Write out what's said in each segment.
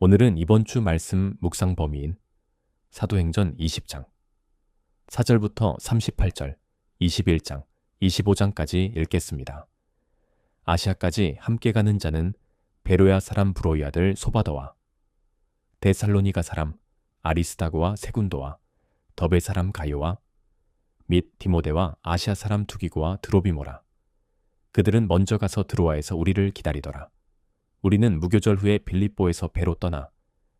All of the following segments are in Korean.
오늘은 이번 주 말씀 묵상 범위인 사도행전 20장, 4절부터 38절, 21장, 25장까지 읽겠습니다. 아시아까지 함께 가는 자는 베로야 사람 브로이 아들 소바더와 데살로니가 사람 아리스다고와 세군도와 더베 사람 가요와 및 디모데와 아시아 사람 두기고와 드로비모라. 그들은 먼저 가서 드로아에서 우리를 기다리더라. 우리는 무교절 후에 빌립보에서 배로 떠나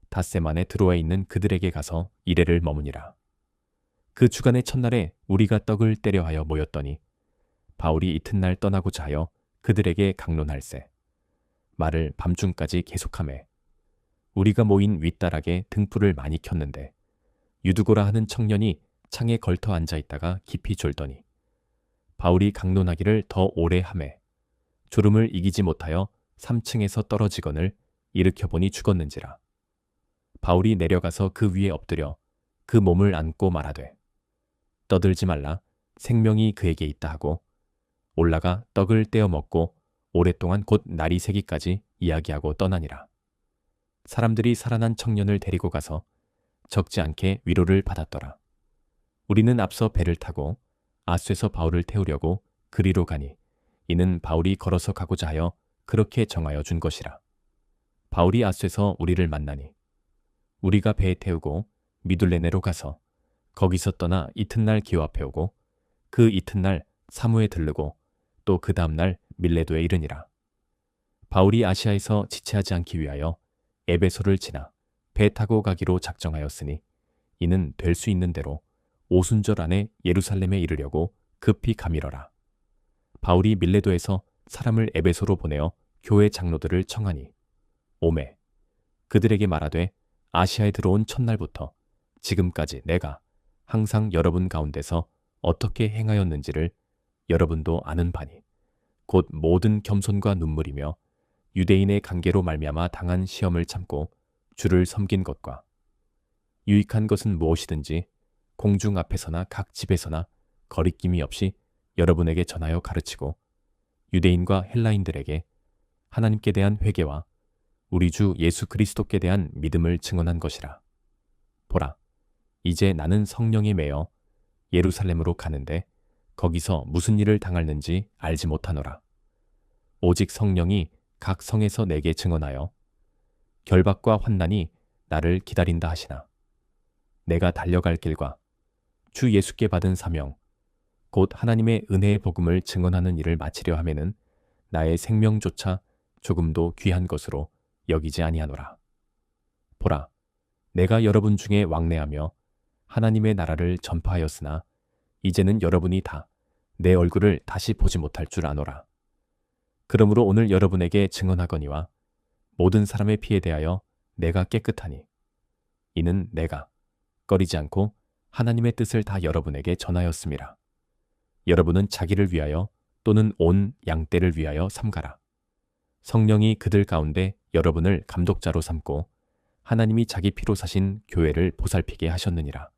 닷새만에 드로아에 있는 그들에게 가서 이레를 머무니라. 그 주간의 첫날에 우리가 떡을 떼려 하여 모였더니 바울이 이튿날 떠나고자 하여 그들에게 강론할세. 말을 밤중까지 계속하매 우리가 모인 윗다락에 등불을 많이 켰는데 유두고라 하는 청년이 창에 걸터 앉아있다가 깊이 졸더니 바울이 강론하기를 더 오래 하매 졸음을 이기지 못하여 3층에서 떨어지거늘 일으켜보니 죽었는지라. 바울이 내려가서 그 위에 엎드려 그 몸을 안고 말하되 떠들지 말라, 생명이 그에게 있다 하고 올라가 떡을 떼어 먹고 오랫동안 곧 날이 새기까지 이야기하고 떠나니라. 사람들이 살아난 청년을 데리고 가서 적지 않게 위로를 받았더라. 우리는 앞서 배를 타고 아수에서 바울을 태우려고 그리로 가니 이는 바울이 걸어서 가고자 하여 그렇게 정하여 준 것이라. 바울이 아수에서 우리를 만나니 우리가 배에 태우고 미둘레네로 가서 거기서 떠나 이튿날 기호 앞에 오고 그 이튿날 사무에 들르고 또 그 다음날 밀레도에 이르니라. 바울이 아시아에서 지체하지 않기 위하여 에베소를 지나 배 타고 가기로 작정하였으니 이는 될 수 있는 대로 오순절 안에 예루살렘에 이르려고 급히 가밀어라. 바울이 밀레도에서 사람을 에베소로 보내어 교회 장로들을 청하니 오매 그들에게 말하되 아시아에 들어온 첫날부터 지금까지 내가 항상 여러분 가운데서 어떻게 행하였는지를 여러분도 아는 바니 곧 모든 겸손과 눈물이며 유대인의 관계로 말미암아 당한 시험을 참고 주를 섬긴 것과 유익한 것은 무엇이든지 공중 앞에서나 각 집에서나 거리낌이 없이 여러분에게 전하여 가르치고 유대인과 헬라인들에게 하나님께 대한 회개와 우리 주 예수 그리스도께 대한 믿음을 증언한 것이라. 보라, 이제 나는 성령에 매여 예루살렘으로 가는데 거기서 무슨 일을 당할는지 알지 못하노라. 오직 성령이 각 성에서 내게 증언하여 결박과 환난이 나를 기다린다 하시나 내가 달려갈 길과 주 예수께 받은 사명 곧 하나님의 은혜의 복음을 증언하는 일을 마치려 하면은 나의 생명조차 조금도 귀한 것으로 여기지 아니하노라. 보라, 내가 여러분 중에 왕래하며 하나님의 나라를 전파하였으나 이제는 여러분이 다 내 얼굴을 다시 보지 못할 줄 아노라. 그러므로 오늘 여러분에게 증언하거니와 모든 사람의 피에 대하여 내가 깨끗하니 이는 내가 꺼리지 않고 하나님의 뜻을 다 여러분에게 전하였음이라. 여러분은 자기를 위하여 또는 온 양떼를 위하여 삼가라. 성령이 그들 가운데 여러분을 감독자로 삼고 하나님이 자기 피로 사신 교회를 보살피게 하셨느니라.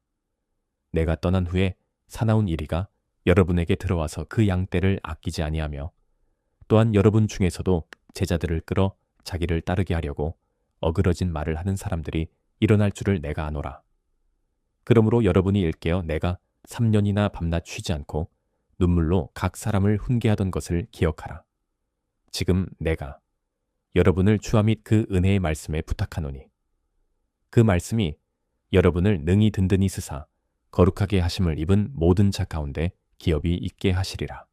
내가 떠난 후에 사나운 이리가 여러분에게 들어와서 그 양떼를 아끼지 아니하며 또한 여러분 중에서도 제자들을 끌어 자기를 따르게 하려고 어그러진 말을 하는 사람들이 일어날 줄을 내가 아노라. 그러므로 여러분이 일깨어 내가 3년이나 밤낮 쉬지 않고 눈물로 각 사람을 훈계하던 것을 기억하라. 지금 내가 여러분을 주와 및 그 은혜의 말씀에 부탁하노니 그 말씀이 여러분을 능히 든든히 쓰사 거룩하게 하심을 입은 모든 자 가운데 기업이 있게 하시리라.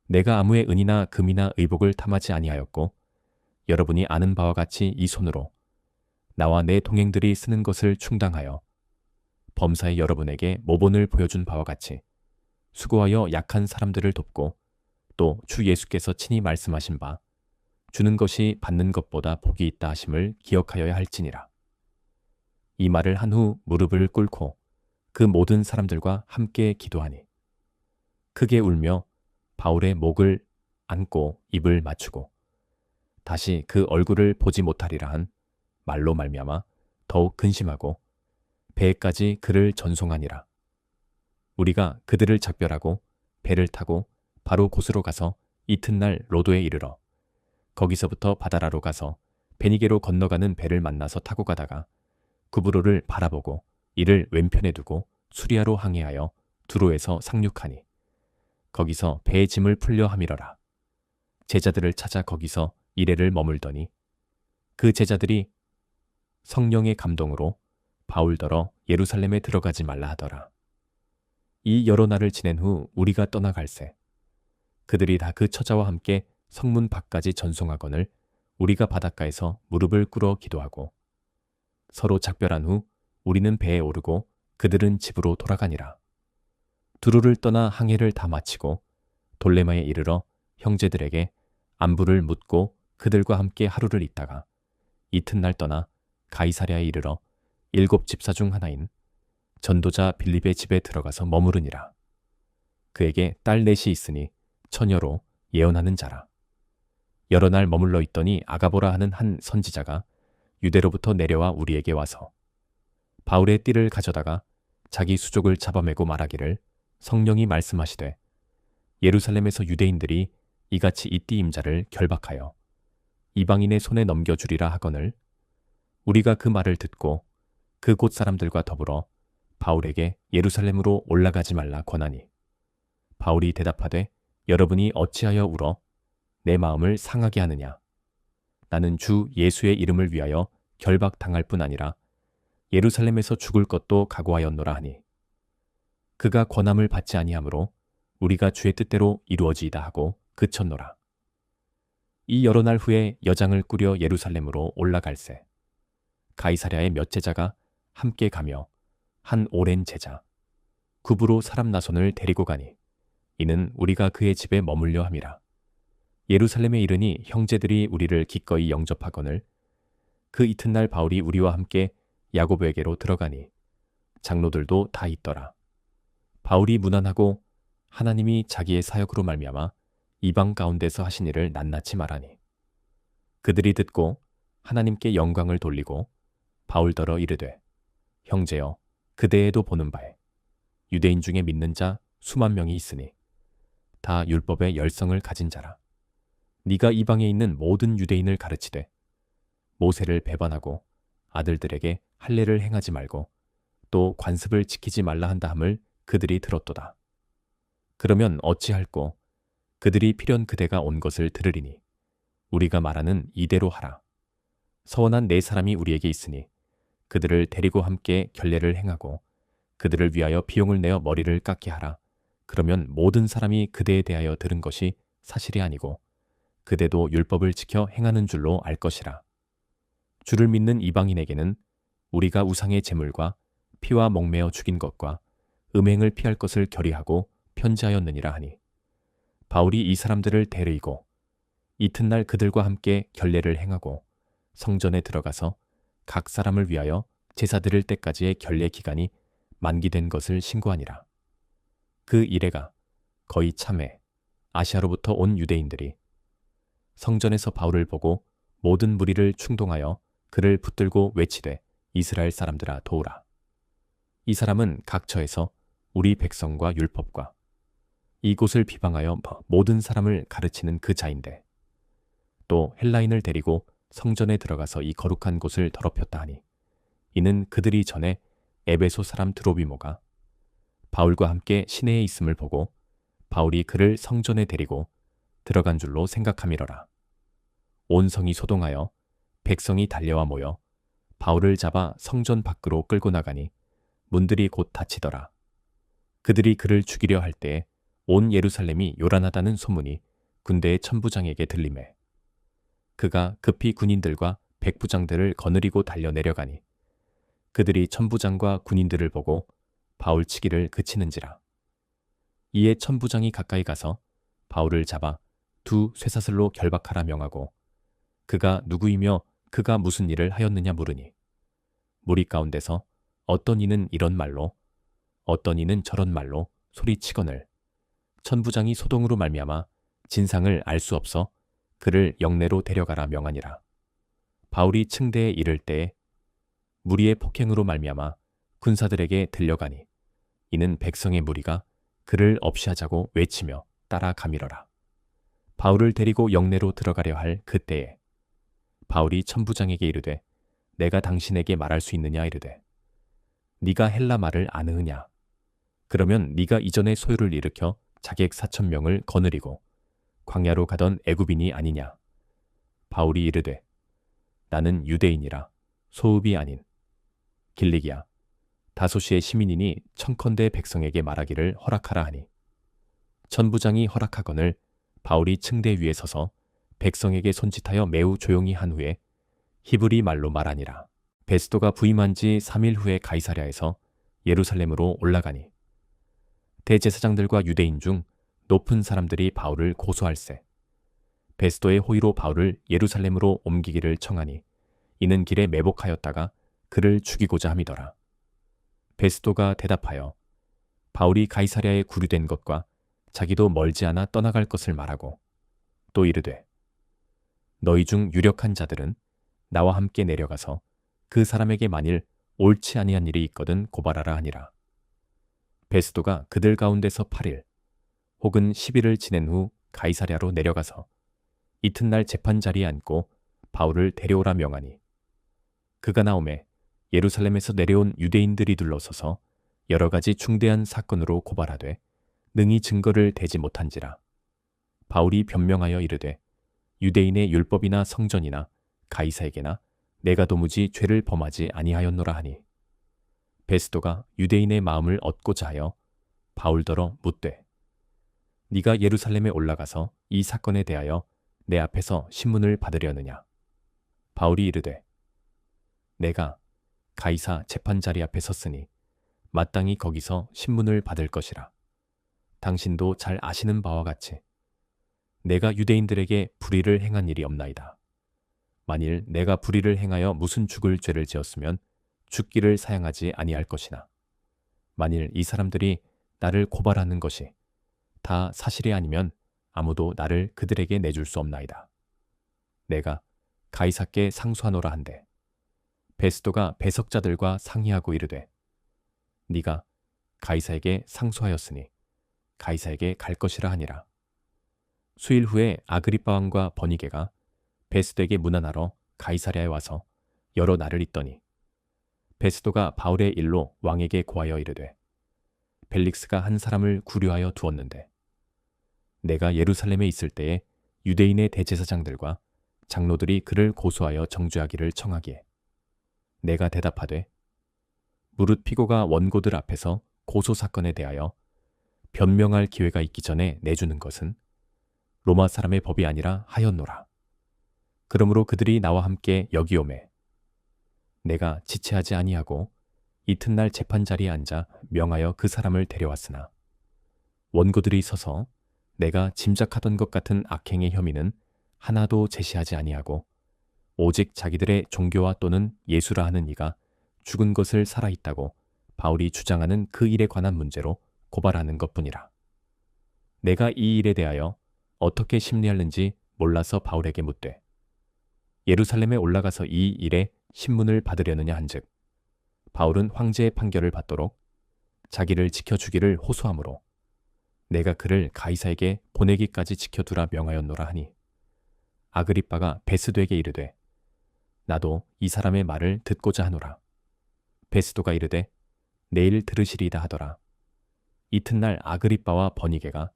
내가 아무의 은이나 금이나 의복을 탐하지 아니하였고 여러분이 아는 바와 같이 이 손으로 나와 내 동행들이 쓰는 것을 충당하여 범사에 여러분에게 모본을 보여준 바와 같이 수고하여 약한 사람들을 돕고 또 주 예수께서 친히 말씀하신 바 주는 것이 받는 것보다 복이 있다 하심을 기억하여야 할지니라. 이 말을 한 후 무릎을 꿇고 그 모든 사람들과 함께 기도하니 크게 울며 바울의 목을 안고 입을 맞추고 다시 그 얼굴을 보지 못하리라 한 말로 말미암아 더욱 근심하고 배에까지 그를 전송하니라. 우리가 그들을 작별하고 배를 타고 바로 곳으로 가서 이튿날 로도에 이르러 거기서부터 바다라로 가서 베니게로 건너가는 배를 만나서 타고 가다가 구브로를 바라보고 이를 왼편에 두고 수리아로 항해하여 두로에서 상륙하니 거기서 배의 짐을 풀려 함이러라. 제자들을 찾아 거기서 이레를 머물더니 그 제자들이 성령의 감동으로 바울더러 예루살렘에 들어가지 말라 하더라. 이 여러 날을 지낸 후 우리가 떠나갈새 그들이 다 그 처자와 함께 성문 밖까지 전송하거늘 우리가 바닷가에서 무릎을 꿇어 기도하고 서로 작별한 후 우리는 배에 오르고 그들은 집으로 돌아가니라. 두루를 떠나 항해를 다 마치고 돌레마에 이르러 형제들에게 안부를 묻고 그들과 함께 하루를 있다가 이튿날 떠나 가이사랴에 이르러 7 집사 중 하나인 전도자 빌립의 집에 들어가서 머무르니라. 그에게 딸 넷이 있으니 처녀로 예언하는 자라. 여러 날 머물러 있더니 아가보라 하는 한 선지자가 유대로부터 내려와 우리에게 와서 바울의 띠를 가져다가 자기 수족을 잡아매고 말하기를 성령이 말씀하시되 예루살렘에서 유대인들이 이같이 이 띠 임자를 결박하여 이방인의 손에 넘겨주리라 하거늘 우리가 그 말을 듣고 그 곳 사람들과 더불어 바울에게 예루살렘으로 올라가지 말라 권하니 바울이 대답하되 여러분이 어찌하여 울어 내 마음을 상하게 하느냐. 나는 주 예수의 이름을 위하여 결박당할 뿐 아니라 예루살렘에서 죽을 것도 각오하였노라 하니 그가 권함을 받지 아니하므로 우리가 주의 뜻대로 이루어지이다 하고 그쳤노라. 이 여러 날 후에 여장을 꾸려 예루살렘으로 올라갈새 가이사랴의 몇 제자가 함께 가며 한 오랜 제자 구브로 사람 나손을 데리고 가니 이는 우리가 그의 집에 머물려 함이라. 예루살렘에 이르니 형제들이 우리를 기꺼이 영접하거늘 그 이튿날 바울이 우리와 함께 야고보에게로 들어가니 장로들도 다 있더라. 바울이 무난하고 하나님이 자기의 사역으로 말미암아 이방 가운데서 하신 일을 낱낱이 말하니 그들이 듣고 하나님께 영광을 돌리고 바울더러 이르되 형제여 그대에도 보는 바에 유대인 중에 믿는 자 수만 명이 있으니 다 율법의 열성을 가진 자라. 네가 이방에 있는 모든 유대인을 가르치되 모세를 배반하고 아들들에게 할례를 행하지 말고 또 관습을 지키지 말라 한다 함을 그들이 들었도다. 그러면 어찌할꼬 그들이 필연 그대가 온 것을 들으리니 우리가 말하는 이대로 하라. 서원한 네 사람이 우리에게 있으니 그들을 데리고 함께 결례를 행하고 그들을 위하여 비용을 내어 머리를 깎게 하라. 그러면 모든 사람이 그대에 대하여 들은 것이 사실이 아니고 그대도 율법을 지켜 행하는 줄로 알 것이라. 주를 믿는 이방인에게는 우리가 우상의 제물과 피와 목매어 죽인 것과 음행을 피할 것을 결의하고 편지하였느니라 하니 바울이 이 사람들을 데리고 이튿날 그들과 함께 결례를 행하고 성전에 들어가서 각 사람을 위하여 제사 드릴 때까지의 결례 기간이 만기된 것을 신고하니라. 그 이래가 거의 참에 아시아로부터 온 유대인들이 성전에서 바울을 보고 모든 무리를 충동하여 그를 붙들고 외치되 이스라엘 사람들아 도우라. 이 사람은 각처에서 우리 백성과 율법과 이곳을 비방하여 모든 사람을 가르치는 그 자인데 또 헬라인을 데리고 성전에 들어가서 이 거룩한 곳을 더럽혔다 하니 이는 그들이 전에 에베소 사람 드로비모가 바울과 함께 시내에 있음을 보고 바울이 그를 성전에 데리고 들어간 줄로 생각함이러라. 온 성이 소동하여 백성이 달려와 모여 바울을 잡아 성전 밖으로 끌고 나가니 문들이 곧 닫히더라. 그들이 그를 죽이려 할 때에 온 예루살렘이 요란하다는 소문이 군대의 천부장에게 들리매 그가 급히 군인들과 백부장들을 거느리고 달려 내려가니 그들이 천부장과 군인들을 보고 바울 치기를 그치는지라. 이에 천부장이 가까이 가서 바울을 잡아 두 쇠사슬로 결박하라 명하고 그가 누구이며 그가 무슨 일을 하였느냐 물으니 무리 가운데서 어떤 이는 이런 말로 어떤 이는 저런 말로 소리치거늘 천부장이 소동으로 말미암아 진상을 알 수 없어 그를 영내로 데려가라 명하니라. 바울이 층대에 이를 때에 무리의 폭행으로 말미암아 군사들에게 들려가니 이는 백성의 무리가 그를 없이하자고 외치며 따라가밀어라. 바울을 데리고 영내로 들어가려 할 그때에 바울이 천부장에게 이르되 내가 당신에게 말할 수 있느냐 이르되 네가 헬라 말을 아느냐 그러면 네가 이전에 소요를 일으켜 자객 4,000명을 거느리고 광야로 가던 애굽인이 아니냐. 바울이 이르되 나는 유대인이라 소읍이 아닌 길리기야 다소시의 시민이니 청컨대 백성에게 말하기를 허락하라 하니 천부장이 허락하거늘 바울이 층대 위에 서서 백성에게 손짓하여 매우 조용히 한 후에 히브리 말로 말하니라. 베스도가 부임한 지 3일 후에 가이사랴에서 예루살렘으로 올라가니 대제사장들과 유대인 중 높은 사람들이 바울을 고소할세. 베스도의 호의로 바울을 예루살렘으로 옮기기를 청하니 이는 길에 매복하였다가 그를 죽이고자 함이더라. 베스도가 대답하여 바울이 가이사랴에 구류된 것과 자기도 멀지 않아 떠나갈 것을 말하고 또 이르되 너희 중 유력한 자들은 나와 함께 내려가서 그 사람에게 만일 옳지 아니한 일이 있거든 고발하라 하니라. 베스도가 그들 가운데서 8일 혹은 10일을 지낸 후 가이사랴로 내려가서 이튿날 재판 자리에 앉고 바울을 데려오라 명하니 그가 나오매 예루살렘에서 내려온 유대인들이 둘러서서 여러 가지 중대한 사건으로 고발하되 능히 증거를 대지 못한지라. 바울이 변명하여 이르되 유대인의 율법이나 성전이나 가이사에게나 내가 도무지 죄를 범하지 아니하였노라 하니 베스도가 유대인의 마음을 얻고자 하여 바울더러 묻되 네가 예루살렘에 올라가서 이 사건에 대하여 내 앞에서 신문을 받으려느냐. 바울이 이르되 내가 가이사 재판자리 앞에 섰으니 마땅히 거기서 신문을 받을 것이라. 당신도 잘 아시는 바와 같이 내가 유대인들에게 불의를 행한 일이 없나이다. 만일 내가 불의를 행하여 무슨 죽을 죄를 지었으면 죽기를 사양하지 아니할 것이나 만일 이 사람들이 나를 고발하는 것이 다 사실이 아니면 아무도 나를 그들에게 내줄 수 없나이다. 내가 가이사께 상소하노라 한데 베스도가 배석자들과 상의하고 이르되 네가 가이사에게 상소하였으니 가이사에게 갈 것이라 하니라. 수일 후에 아그리빠 왕과 버니게가 베스도에게 문안하러 가이사랴에 와서 여러 날을 있더니 베스도가 바울의 일로 왕에게 고하여 이르되 벨릭스가 한 사람을 구류하여 두었는데 내가 예루살렘에 있을 때에 유대인의 대제사장들과 장로들이 그를 고소하여 정죄하기를 청하기에 내가 대답하되 무릇 피고가 원고들 앞에서 고소 사건에 대하여 변명할 기회가 있기 전에 내주는 것은 로마 사람의 법이 아니라 하였노라. 그러므로 그들이 나와 함께 여기 오매 내가 지체하지 아니하고 이튿날 재판 자리에 앉아 명하여 그 사람을 데려왔으나 원고들이 서서 내가 짐작하던 것 같은 악행의 혐의는 하나도 제시하지 아니하고 오직 자기들의 종교와 또는 예수라 하는 이가 죽은 것을 살아있다고 바울이 주장하는 그 일에 관한 문제로 고발하는 것뿐이라. 내가 이 일에 대하여 어떻게 심리하는지 몰라서 바울에게 묻되 예루살렘에 올라가서 이 일에 신문을 받으려느냐 한즉 바울은 황제의 판결을 받도록 자기를 지켜주기를 호소하므로 내가 그를 가이사에게 보내기까지 지켜두라 명하였노라 하니 아그리빠가 베스도에게 이르되 나도 이 사람의 말을 듣고자 하노라. 베스도가 이르되 내일 들으시리이다 하더라. 이튿날 아그리빠와 버니게가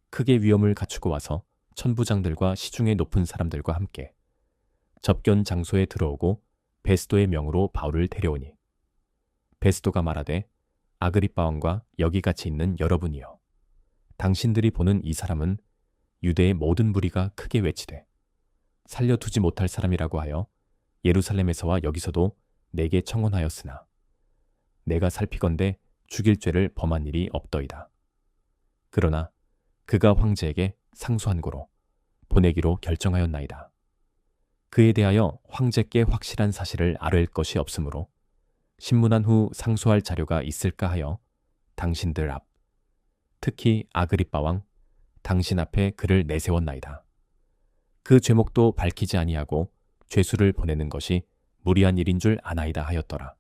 크게 위험을 갖추고 와서 천부장들과 시중의 높은 사람들과 함께 접견 장소에 들어오고 베스도의 명으로 바울을 데려오니 베스도가 말하되 아그리빠 왕과 여기 같이 있는 여러분이여 당신들이 보는 이 사람은 유대의 모든 무리가 크게 외치되 살려두지 못할 사람이라고 하여 예루살렘에서와 여기서도 내게 청원하였으나 내가 살피건대 죽일 죄를 범한 일이 없더이다. 그러나 그가 황제에게 상소한 고로 보내기로 결정하였나이다. 그에 대하여 황제께 확실한 사실을 아뢰을 것이 없으므로 신문한 후 상소할 자료가 있을까 하여 당신들 앞, 특히 아그리빠 왕, 당신 앞에 그를 내세웠나이다. 그 죄목도 밝히지 아니하고 죄수를 보내는 것이 무리한 일인 줄 아나이다 하였더라.